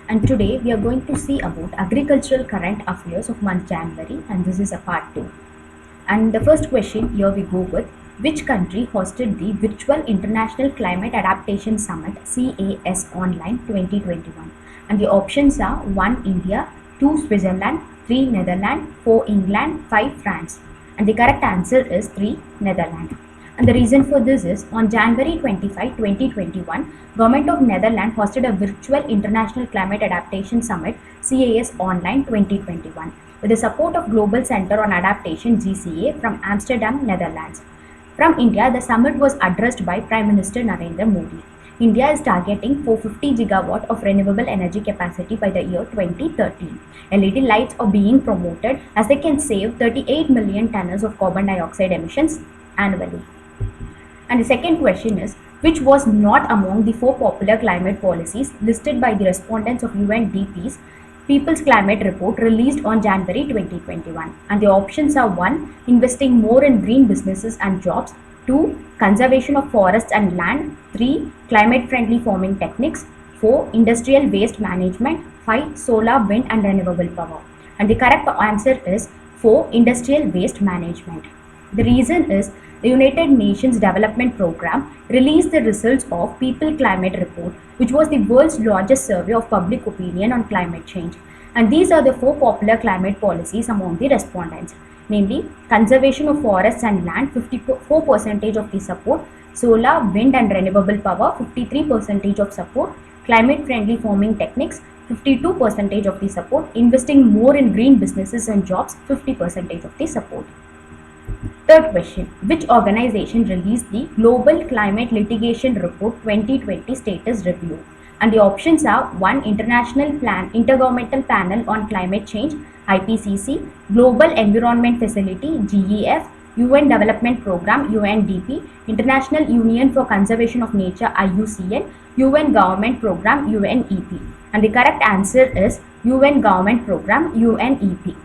and today we are going to see about agricultural current affairs of month January, and this is a part 2. And the first question here we go with, which country hosted the Virtual International Climate Adaptation Summit CAS Online 2021? And the options are 1 India, 2 Switzerland, 3 Netherlands, 4 England, 5 France. And the correct answer is 3 Netherlands. And the reason for this is on January 25, 2021, Government of Netherlands hosted a Virtual International Climate Adaptation Summit CAS Online 2021 with the support of Global Center on Adaptation GCA from Amsterdam, Netherlands. From India, the summit was addressed by Prime Minister Narendra Modi. India is targeting 450 gigawatt of renewable energy capacity by the year 2030. LED lights are being promoted as they can save 38 million tons of carbon dioxide emissions annually. And the second question is, which was not among the 4 popular climate policies listed by the respondents of UNDP's People's Climate Report released on January 2021? And the options are 1. Investing more in green businesses and jobs, 2. Conservation of forests and land, 3. Climate-friendly farming techniques, 4. Industrial waste management, 5. Solar, wind and renewable power. And the correct answer is 4. Industrial waste management. The reason is the United Nations Development Programme released the results of People Climate Report, which was the world's largest survey of public opinion on climate change. And these are the 4 popular climate policies among the respondents, namely conservation of forests and land, 54% of the support, solar, wind and renewable power, 53% of support, climate-friendly farming techniques, 52% of the support, investing more in green businesses and jobs, 50% of the support. Third question, which organization released the Global Climate Litigation Report 2020 Status Review? And the options are 1. Intergovernmental Panel on Climate Change, IPCC, Global Environment Facility, GEF, UN Development Programme, UNDP, International Union for Conservation of Nature, IUCN, UN Government Programme, UNEP. And the correct answer is UN Government Programme, UNEP.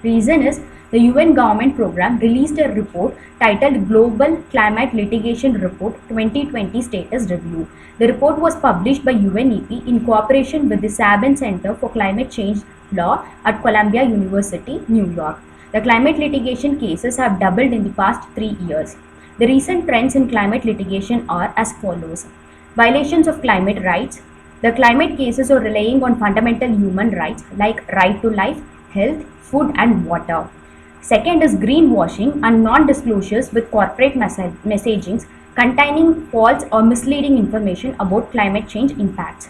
Reason is the UN Government Programme released a report titled Global Climate Litigation Report 2020 Status Review. The report was published by UNEP in cooperation with the Sabin Center for Climate Change Law at Columbia University, New York. The climate litigation cases have doubled in the past 3 years. The recent trends in climate litigation are as follows. Violations of climate rights. The climate cases are relying on fundamental human rights like right to life, health, food and water. Second is greenwashing and non-disclosures with corporate messagings containing false or misleading information about climate change impacts.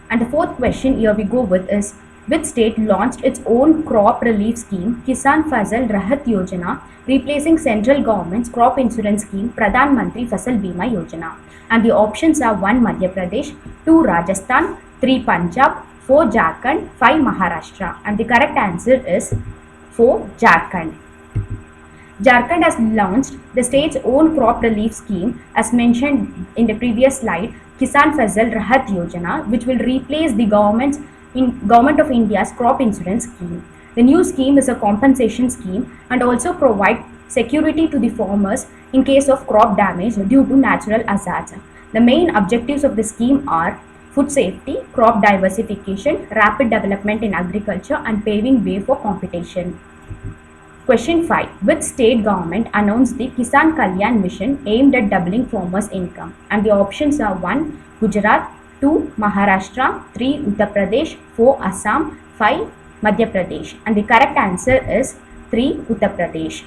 And the fourth question here we go with is, which state launched its own crop relief scheme, Kisan Fasal Rahat Yojana, replacing central government's crop insurance scheme, Pradhan Mantri Fasal Bima Yojana? And the options are 1. Madhya Pradesh, 2. Rajasthan, 3. Punjab, 4. Jharkhand, 5. Maharashtra. And the correct answer is 4. Jharkhand. Jharkhand has launched the state's own crop relief scheme as mentioned in the previous slide, Kisan Fasal Rahat Yojana, which will replace the Government of India's crop insurance scheme. The new scheme is a compensation scheme and also provide security to the farmers in case of crop damage due to natural hazards. The main objectives of the scheme are food safety, crop diversification, rapid development in agriculture and paving way for competition. Question 5. Which state government announced the Kisan Kalyan mission aimed at doubling farmers' income? And the options are 1. Gujarat, 2. Maharashtra, 3. Uttar Pradesh, 4. Assam, 5. Madhya Pradesh. And the correct answer is 3. Uttar Pradesh.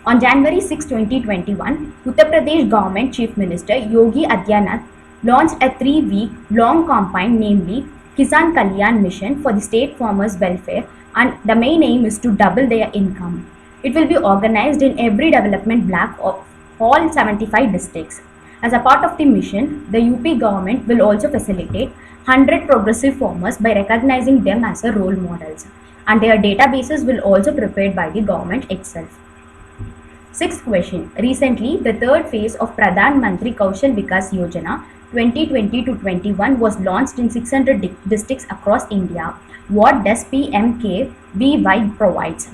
On January 6, 2021, Uttar Pradesh Government Chief Minister Yogi Adityanath launched a 3-week long campaign, namely Kisan Kalyan Mission for the state farmers' welfare, and the main aim is to double their income. It will be organized in every development block of all 75 districts. As a part of the mission, the UP government will also facilitate 100 progressive farmers by recognizing them as a role models, and their databases will also be prepared by the government itself. Sixth question. Recently, the third phase of Pradhan Mantri Kaushal Vikas Yojana 2020 to 21 was launched in 600 districts across India. What does PMKVY provides?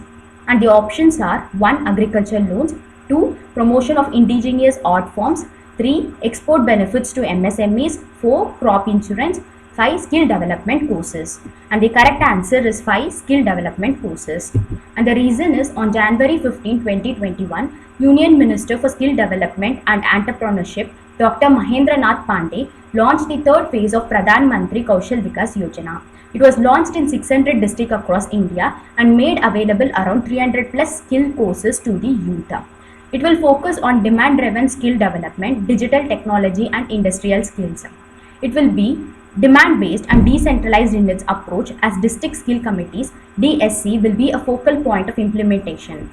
And the options are 1. Agricultural loans, 2. Promotion of indigenous art forms, 3. Export benefits to MSMEs, 4. Crop insurance, 5 skill development courses. And the correct answer is 5 skill development courses. And the reason is on January 15, 2021, Union Minister for Skill Development and Entrepreneurship, Dr. Mahendra Nath Pandey, launched the third phase of Pradhan Mantri Kaushal Vikas Yojana. It was launched in 600 districts across India and made available around 300 plus skill courses to the youth. It will focus on demand-driven skill development, digital technology and industrial skills. It will be demand-based and decentralized in its approach as district skill committees, DSC, will be a focal point of implementation.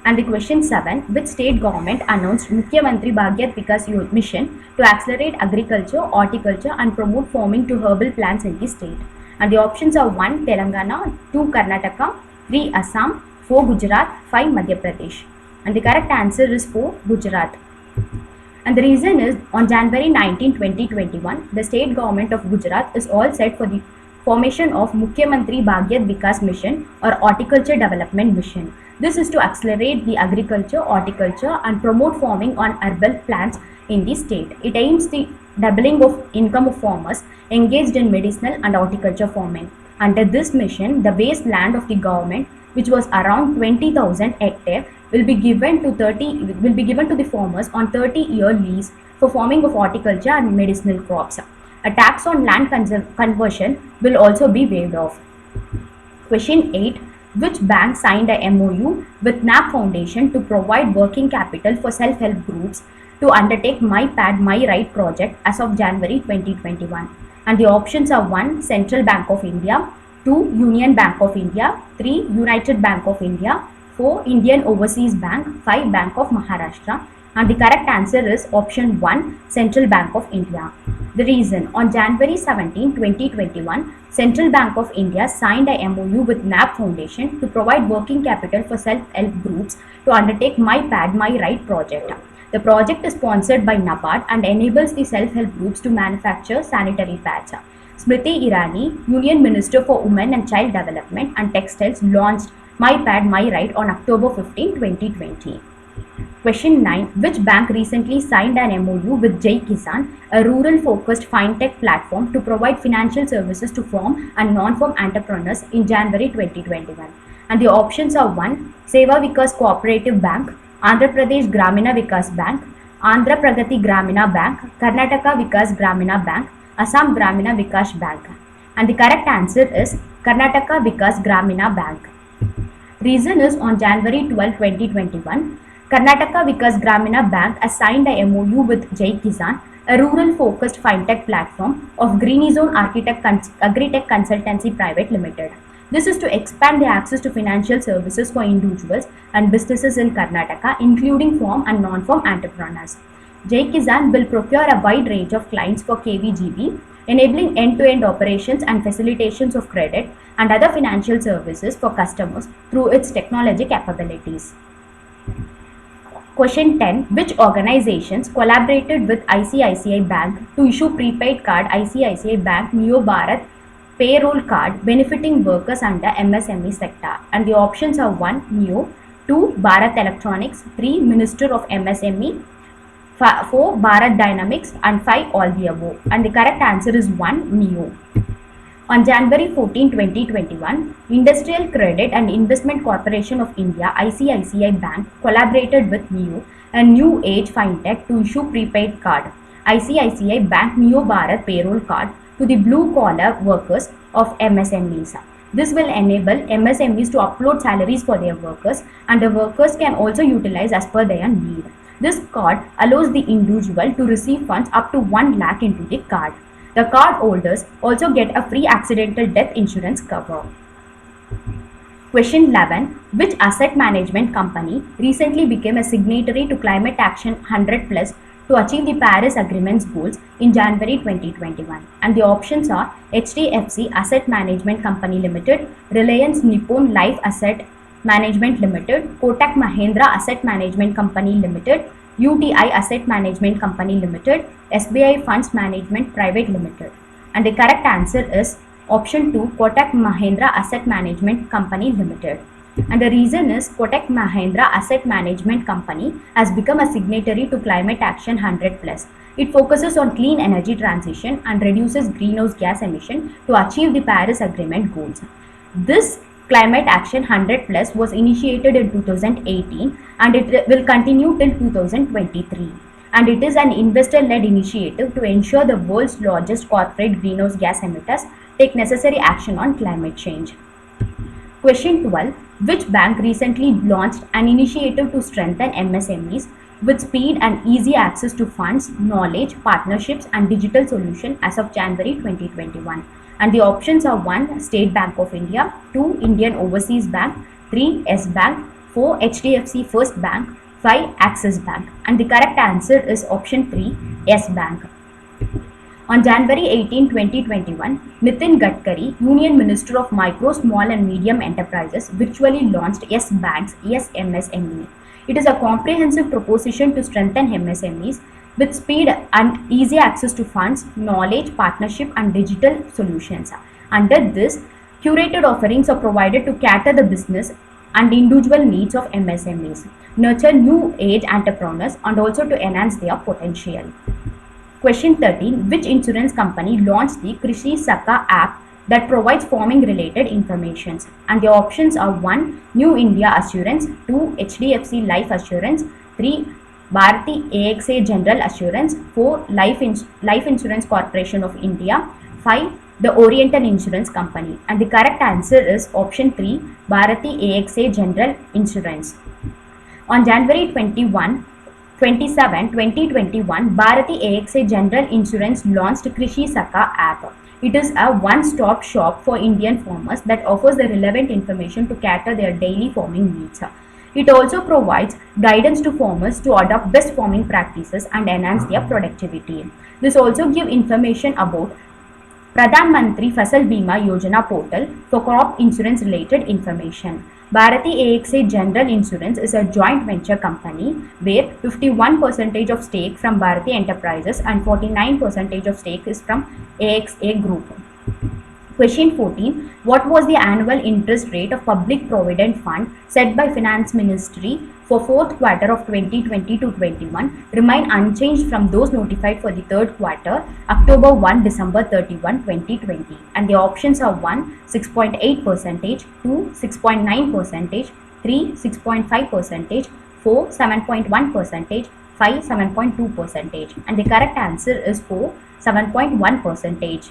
And the question 7, which state government announced Mukhyamantri Bhagyat Vikas Mission to accelerate agriculture, horticulture and promote farming to herbal plants in the state? And the options are 1 Telangana, 2 Karnataka, 3 Assam, 4 Gujarat, 5 Madhya Pradesh. And the correct answer is 4 Gujarat. And the reason is on January 19, 2021, the state government of Gujarat is all set for the formation of Mukhyamantri Bhagyat Vikas Mission or Horticulture Development Mission. This is to accelerate the agriculture, horticulture and promote farming on herbal plants in the state. It aims the doubling of income of farmers engaged in medicinal and horticulture farming. Under this mission, the waste land of the government, which was around 20,000 hectares, will be given to the farmers on 30-year lease for farming of horticulture and medicinal crops. A tax on land conversion will also be waived off. Question 8. Which bank signed a MOU with NAP Foundation to provide working capital for self-help groups to undertake My Pad My Right project as of January 2021? And the options are 1 Central Bank of India, 2 Union Bank of India, 3 United Bank of India, 4 Indian Overseas Bank, 5 Bank of Maharashtra. And the correct answer is option 1 Central Bank of India. The reason, on January 17, 2021, Central Bank of India signed a MOU with NAP Foundation to provide working capital for self-help groups to undertake My Pad My Right project. The project is sponsored by NABARD and enables the self-help groups to manufacture sanitary pads. Smriti Irani, Union Minister for Women and Child Development and Textiles, launched My Pad My Right on October 15, 2020. Question 9. Which bank recently signed an MOU with Jai Kisan, a rural-focused fintech platform to provide financial services to farm and non-farm entrepreneurs in January 2021? And the options are 1 Seva Vikas Cooperative Bank, Andhra Pradesh Gramina Vikas Bank, Andhra Pragati Gramina Bank, Karnataka Vikas Gramina Bank, Assam Gramina Vikas Bank. And the correct answer is Karnataka Vikas Gramina Bank. Reason is on January 12, 2021, Karnataka Vikas Gramina Bank has signed a MOU with Jai Kisan, a rural-focused fintech platform of Greeny Zone Agritech Consultancy Private Limited. This is to expand the access to financial services for individuals and businesses in Karnataka, including farm and non-farm entrepreneurs. Jai Kisan will procure a wide range of clients for KVGB, enabling end-to-end operations and facilitations of credit and other financial services for customers through its technology capabilities. Question 10. Which organizations collaborated with ICICI Bank to issue prepaid card ICICI Bank Neo Bharat payroll card benefiting workers under MSME sector? And the options are 1 Neo, 2 Bharat Electronics, 3 Minister of MSME, 4 Bharat Dynamics and 5 all the above. And the correct answer is 1 Neo. On January 14, 2021, Industrial Credit and Investment Corporation of India ICICI Bank collaborated with Neo, a new age fintech, to issue prepaid card ICICI Bank Neo Bharat payroll card to the blue collar workers of MSMEs. This will enable MSMEs to upload salaries for their workers, and the workers can also utilize as per their need. This card allows the individual to receive funds up to 1 lakh into the card. The card holders also get a free accidental death insurance cover. Question 11. Which asset management company recently became a signatory to Climate Action 100 Plus to achieve the Paris Agreement's goals in January 2021? And the options are HDFC Asset Management Company Limited, Reliance Nippon Life Asset Management Limited, Kotak Mahindra Asset Management Company Limited, UTI Asset Management Company Limited, SBI Funds Management Private Limited. And the correct answer is option 2 Kotak Mahindra Asset Management Company Limited. And the reason is Kotak Mahindra Asset Management Company has become a signatory to Climate Action 100 Plus. It focuses on clean energy transition and reduces greenhouse gas emission to achieve the Paris Agreement goals. This Climate Action 100 Plus was initiated in 2018 and it will continue till 2023. And it is an investor-led initiative to ensure the world's largest corporate greenhouse gas emitters take necessary action on climate change. Question 12. Which bank recently launched an initiative to strengthen MSMEs with speed and easy access to funds, knowledge, partnerships, and digital solution as of January 2021? And the options are 1. State Bank of India, 2. Indian Overseas Bank, 3. S Bank, 4. HDFC First Bank, 5. Axis Bank. And the correct answer is option 3. S Bank. On January 18, 2021, Nitin Gadkari, Union Minister of Micro, Small and Medium Enterprises, virtually launched Yes Bank's Yes MSME. It is a comprehensive proposition to strengthen MSMEs with speed and easy access to funds, knowledge, partnership, and digital solutions. Under this, curated offerings are provided to cater the business and individual needs of MSMEs, nurture new age entrepreneurs, and also to enhance their potential. Question 13. Which insurance company launched the Krishi Saka app that provides farming related information? And the options are 1. New India Assurance, 2. HDFC Life Assurance, 3. Bharati AXA General Assurance, 4. Life Insurance Corporation of India, 5. The Oriental Insurance Company. And the correct answer is option 3. Bharati AXA General Insurance. On January 27, 2021, Bharati AXA General Insurance launched Krishi Saka app. It is a one-stop shop for Indian farmers that offers the relevant information to cater their daily farming needs. It also provides guidance to farmers to adopt best farming practices and enhance their productivity. This also gives information about Pradhan Mantri Fasal Bima Yojana portal for crop insurance related information. Bharati AXA General Insurance is a joint venture company where 51% of stake from Bharati Enterprises and 49% of stake is from AXA Group. Question 14. What was the annual interest rate of Public Provident Fund set by Finance Ministry for fourth quarter of 2020 to 21 remain unchanged from those notified for the third quarter, October 1, December 31, 2020. And the options are 1. 6.8%, 2. 6.9%, 3. 6.5%, 4. 7.1%, 5. 7.2%. And the correct answer is 4. 7.1%.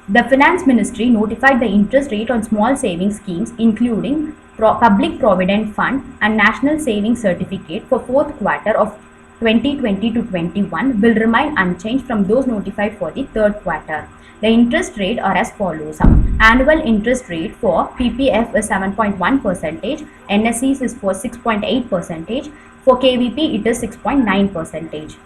The Finance Ministry notified the interest rate on small savings schemes including Public Provident Fund and National Savings Certificate for fourth quarter of 2020 to 21 will remain unchanged from those notified for the third quarter. The interest rate are as follows. Annual interest rate for PPF is 7.1%, NSEs is for 6.8%, for KVP it is 6.9%.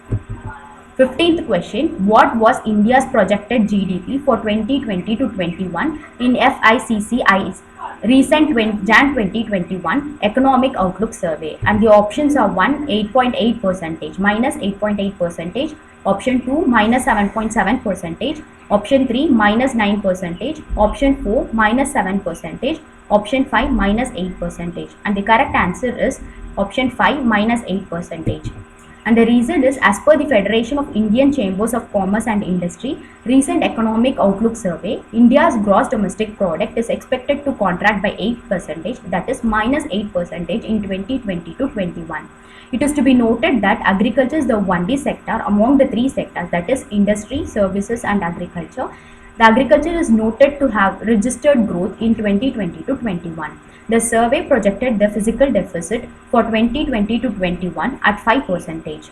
15th question. What was India's projected GDP for 2020 to 21 in FICCI's recent Jan 2021 Economic Outlook Survey? And the options are 1. 8.8%, minus 8.8%, option 2 minus 7.7%, option 3 minus 9%, option 4 minus 7%, option 5 minus 8%. And the correct answer is option 5 minus 8%. And the reason is, as per the Federation of Indian Chambers of Commerce and Industry recent Economic Outlook Survey, India's gross domestic product is expected to contract by 8%, that is minus 8% in 2020 to 21. It is to be noted that agriculture is the only sector among the three sectors, that is industry, services and agriculture. The agriculture is noted to have registered growth in 2020 to 21. The survey projected the fiscal deficit for 2020 to 21 at 5%.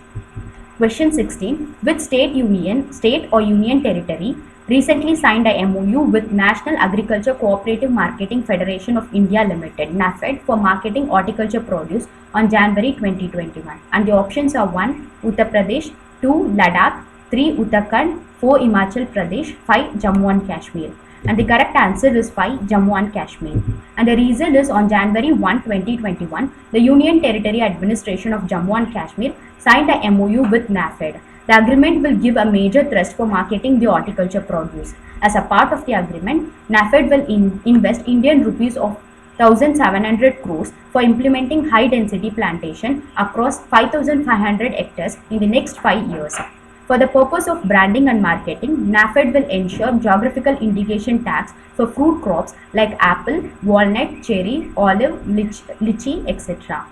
Question 16. Which state or union territory recently signed a MOU with National Agriculture Cooperative Marketing Federation of India Limited (NAFED) for marketing horticulture produce on January 2021? And the options are 1. Uttar Pradesh, 2. Ladakh, 3. Uttarakhand, 4. Himachal Pradesh, 5. Jammu and Kashmir. And the correct answer is 5. Jammu and Kashmir. And the reason is, on January 1, 2021, the Union Territory Administration of Jammu and Kashmir signed a MOU with NAFED. The agreement will give a major thrust for marketing the horticulture produce. As a part of the agreement, NAFED will invest Indian rupees of 1,700 crores for implementing high-density plantation across 5,500 hectares in the next 5 years. For the purpose of branding and marketing, NAFED will ensure geographical indication tags for fruit crops like apple, walnut, cherry, olive, lychee, etc.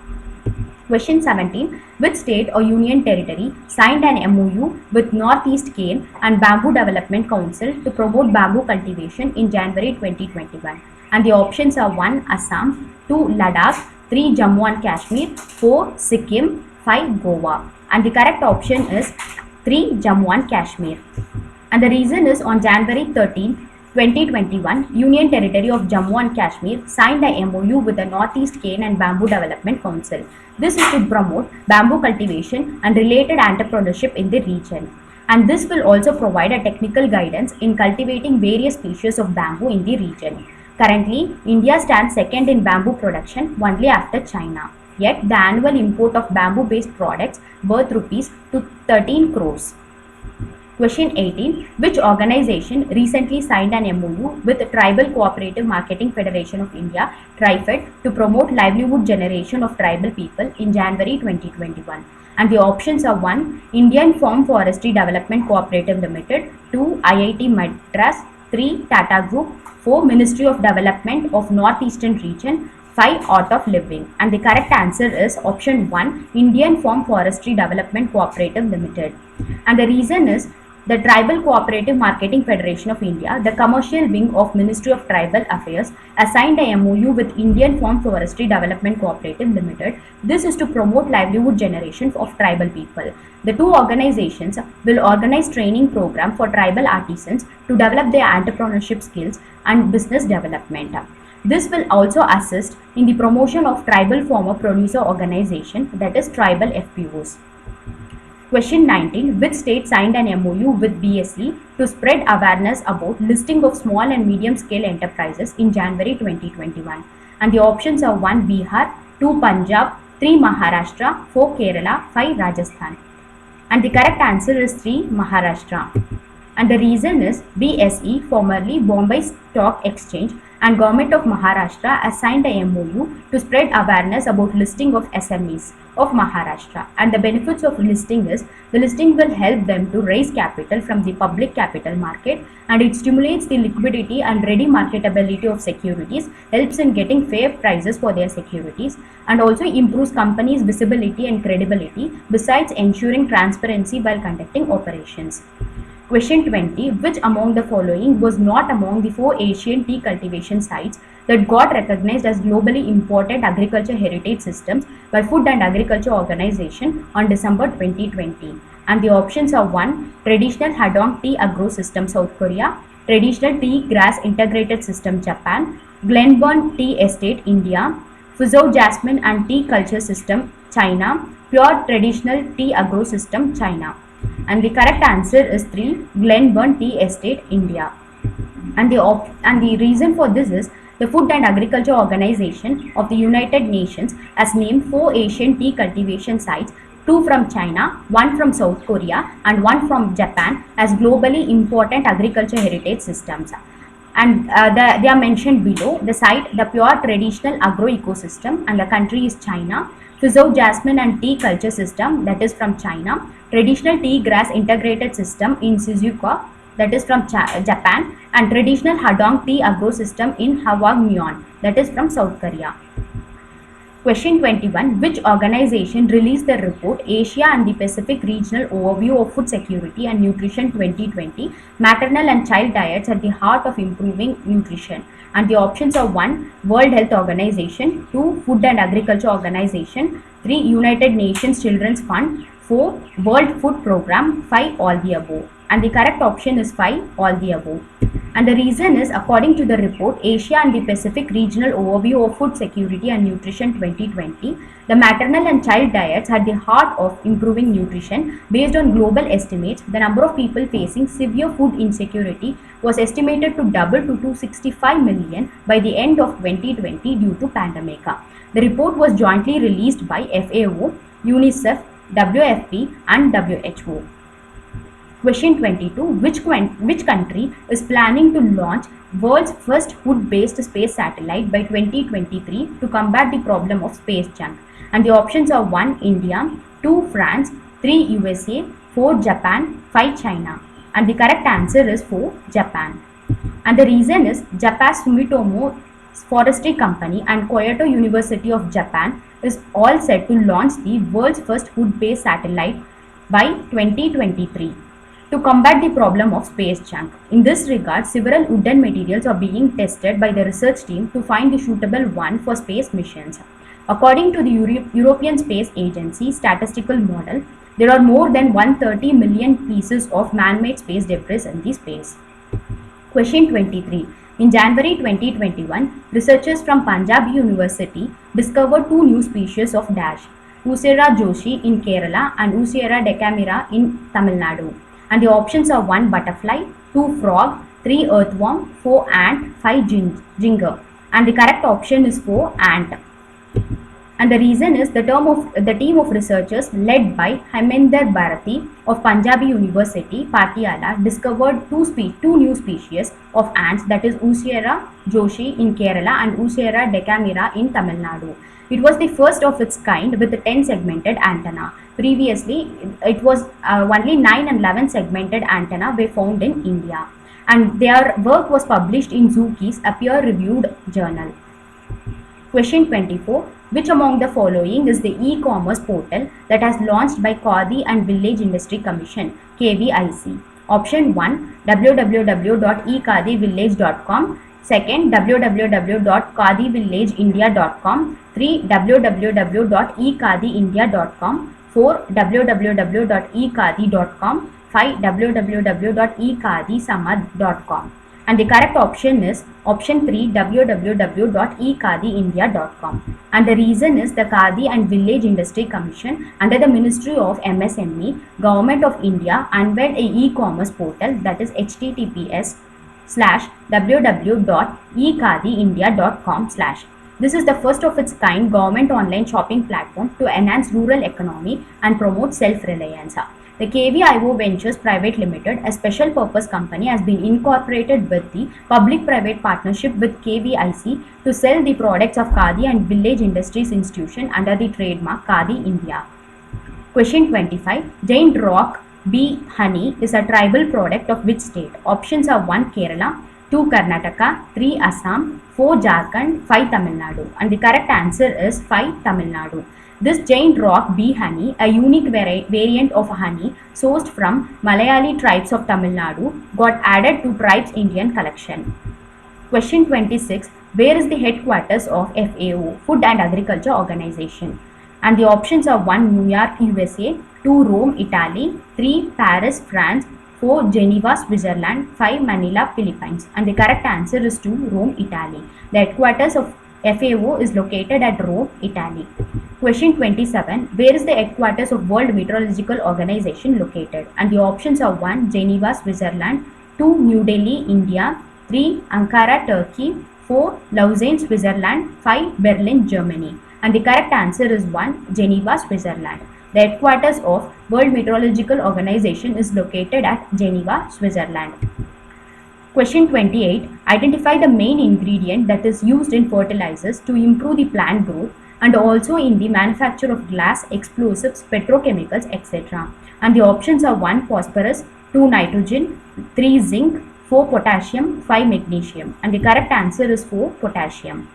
Question 17. Which state or union territory signed an MOU with Northeast Cane and Bamboo Development Council to promote bamboo cultivation in January 2021? And the options are 1. Assam, 2. Ladakh, 3. Jammu and Kashmir, 4. Sikkim, 5. Goa. And the correct option is 3. Jammu and Kashmir. And the reason is on January 13, 2021, Union Territory of Jammu and Kashmir signed a MOU with the Northeast Cane and Bamboo Development Council. This is to promote bamboo cultivation and related entrepreneurship in the region. And this will also provide a technical guidance in cultivating various species of bamboo in the region. Currently, India stands second in bamboo production only after China. Yet, the annual import of bamboo-based products worth rupees to 13 crores. Question 18. Which organization recently signed an MOU with the Tribal Cooperative Marketing Federation of India, TriFed, to promote livelihood generation of tribal people in January 2021? And the options are 1. Indian Farm Forestry Development Cooperative Limited, 2. IIT Madras, 3. Tata Group, 4. Ministry of Development of Northeastern Region, 5. Art of Living. And the correct answer is option 1. Indian Farm Forestry Development Cooperative Limited. And the reason is the Tribal Cooperative Marketing Federation of India, the commercial wing of Ministry of Tribal Affairs, assigned a MOU with Indian Farm Forestry Development Cooperative Limited. This is to promote livelihood generation of tribal people. The two organizations will organize training program for tribal artisans to develop their entrepreneurship skills and business development. This will also assist in the promotion of tribal farmer producer organization, that is tribal FPOs. Question 19. Which state signed an MOU with BSE to spread awareness about listing of small and medium scale enterprises in January 2021? And the options are 1. Bihar, 2. Punjab, 3. Maharashtra, 4. Kerala, 5. Rajasthan. And the correct answer is 3. Maharashtra. And the reason is BSE, formerly Bombay Stock Exchange, and Government of Maharashtra has signed a MOU to spread awareness about listing of SMEs of Maharashtra. And the benefits of listing is the listing will help them to raise capital from the public capital market, and it stimulates the liquidity and ready marketability of securities, helps in getting fair prices for their securities, and also improves companies' visibility and credibility, besides ensuring transparency while conducting operations. Question 20. Which among the following was not among the 4 Asian tea cultivation sites that got recognized as globally important agriculture heritage systems by Food and Agriculture Organization on December 2020? And the options are 1. Traditional Hadong Tea Agro System, South Korea, Traditional Tea Grass Integrated System, Japan, Glenburn Tea Estate, India, Fuzhou Jasmine and Tea Culture System, China, Pure Traditional Tea Agro System, China. And the correct answer is 3. Glenburn Tea Estate, India. And the reason for this is the Food and Agriculture Organization of the United Nations has named 4 Asian tea cultivation sites, 2 from China, 1 from South Korea, and 1 from Japan as globally important agriculture heritage systems. And they are mentioned below. The site, the Pure Traditional Agro Ecosystem, and the country is China. Fuzhou Jasmine and Tea Culture System, that is from China. Traditional Tea Grass Integrated System in Shizuoka, that is from Japan. And Traditional Hadong Tea Agro System in Hwangmyeon, that is from South Korea. Question 21. Which organization released the report Asia and the Pacific Regional Overview of Food Security and Nutrition 2020, Maternal and Child Diets at the Heart of Improving Nutrition? And the options are 1. World Health Organization, 2. Food and Agriculture Organization, 3. United Nations Children's Fund, 4. World Food Program, 5. All the above. And the correct option is 5. All the above. And the reason is, according to the report Asia and the Pacific Regional Overview of Food Security and Nutrition 2020, the maternal and child diets at the heart of improving nutrition. Based on global estimates, the number of people facing severe food insecurity was estimated to double to 265 million by the end of 2020 due to pandemic. The report was jointly released by FAO, UNICEF, WFP and WHO. Question 22. Which country is planning to launch world's first hood-based space satellite by 2023 to combat the problem of space junk? And the options are 1. India, 2. France, 3. USA, 4. Japan, 5. China. And the correct answer is 4. Japan. And the reason is Japan's Sumitomo Forestry Company and Kyoto University of Japan is all set to launch the world's first hood-based satellite by 2023 to combat the problem of space junk. In this regard, several wooden materials are being tested by the research team to find the suitable one for space missions. According to the European Space Agency statistical model, there are more than 130 million pieces of man-made space debris in the space. Question 23. In January 2021, researchers from Punjab University discovered two new species of dash, Usera joshi in Kerala and Usera decamera in Tamil Nadu. And the options are 1. Butterfly, 2. Frog, 3. Earthworm, 4. Ant, 5. Ginger. And the correct option is 4. Ant. And the reason is the team of researchers led by Heminder Bharati of Punjabi University, Patiala, discovered two new species of ants, that is Usera joshi in Kerala and Usera decamera in Tamil Nadu. It was the first of its kind with a 10 segmented antenna. Previously, it was only 9 and 11 segmented antenna were found in India. And their work was published in Zookeys, a peer-reviewed journal. Question 24. Which among the following is the e-commerce portal that has launched by Khadi and Village Industry Commission, KVIC? Option 1. www.ekhadivillage.com, second www.khadivillageindia.com, 3. www.ekhadiindia.com, 4. www.ekhadi.com, 5. www.ekhadisamad.com. And the correct option is option 3, www.ekhadiindia.com. And the reason is the Khadi and Village Industry Commission under the Ministry of MSME, Government of India unveiled a e-commerce portal, that is https://www.ekhadiindia.com/. This is the first of its kind government online shopping platform to enhance rural economy and promote self-reliance. The KVIO Ventures Private Limited, a special purpose company, has been incorporated with the public-private partnership with KVIC to sell the products of Khadi and Village Industries Institution under the trademark Khadi India. Question 25. Giant rock bee honey is a tribal product of which state? Options are 1. Kerala, 2. Karnataka, 3. Assam, 4. Jharkhand, 5. Tamil Nadu. And the correct answer is 5. Tamil Nadu. This giant rock bee honey, a unique variant of honey sourced from Malayali tribes of Tamil Nadu, got added to Tribes Indian collection. Question 26. Where is the headquarters of FAO, Food and Agriculture Organization? And the options are 1. New York, USA, 2. Rome, Italy, 3. Paris, France, 4. Geneva, Switzerland, 5. Manila, Philippines. And the correct answer is 2. Rome, Italy. The headquarters of FAO is located at Rome, Italy. Question 27. Where is the headquarters of World Meteorological Organization located? And the options are 1. Geneva, Switzerland, 2. New Delhi, India, 3. Ankara, Turkey, 4. Lausanne, Switzerland, 5. Berlin, Germany. And the correct answer is 1. Geneva, Switzerland. The headquarters of World Meteorological Organization is located at Geneva, Switzerland. Question 28. Identify the main ingredient that is used in fertilizers to improve the plant growth and also in the manufacture of glass, explosives, petrochemicals, etc. And the options are 1. Phosphorus, 2. Nitrogen, 3. Zinc, 4. Potassium, 5. Magnesium. And the correct answer is 4. Potassium.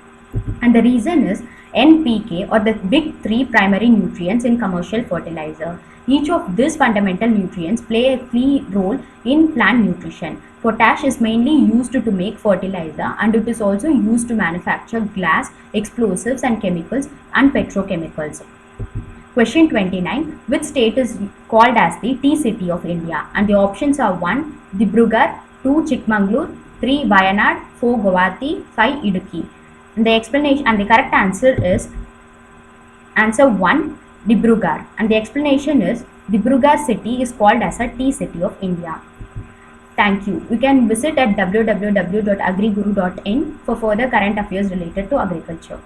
And the reason is NPK, or the big three primary nutrients in commercial fertilizer. Each of these fundamental nutrients play a key role in plant nutrition. Potash is mainly used to make fertilizer, and it is also used to manufacture glass, explosives and chemicals and petrochemicals. Question 29. Which state is called as the tea city of India? And the options are 1. Dibrugarh, 2. Chikmagalur, 3. Wayanad, 4. Guwahati, 5. Idukki. And the explanation and the correct answer is answer 1. Dibrugarh. And the explanation is Dibrugarh city is called as a tea city of India. Thank you. You can visit at www.agriguru.in for further current affairs related to agriculture.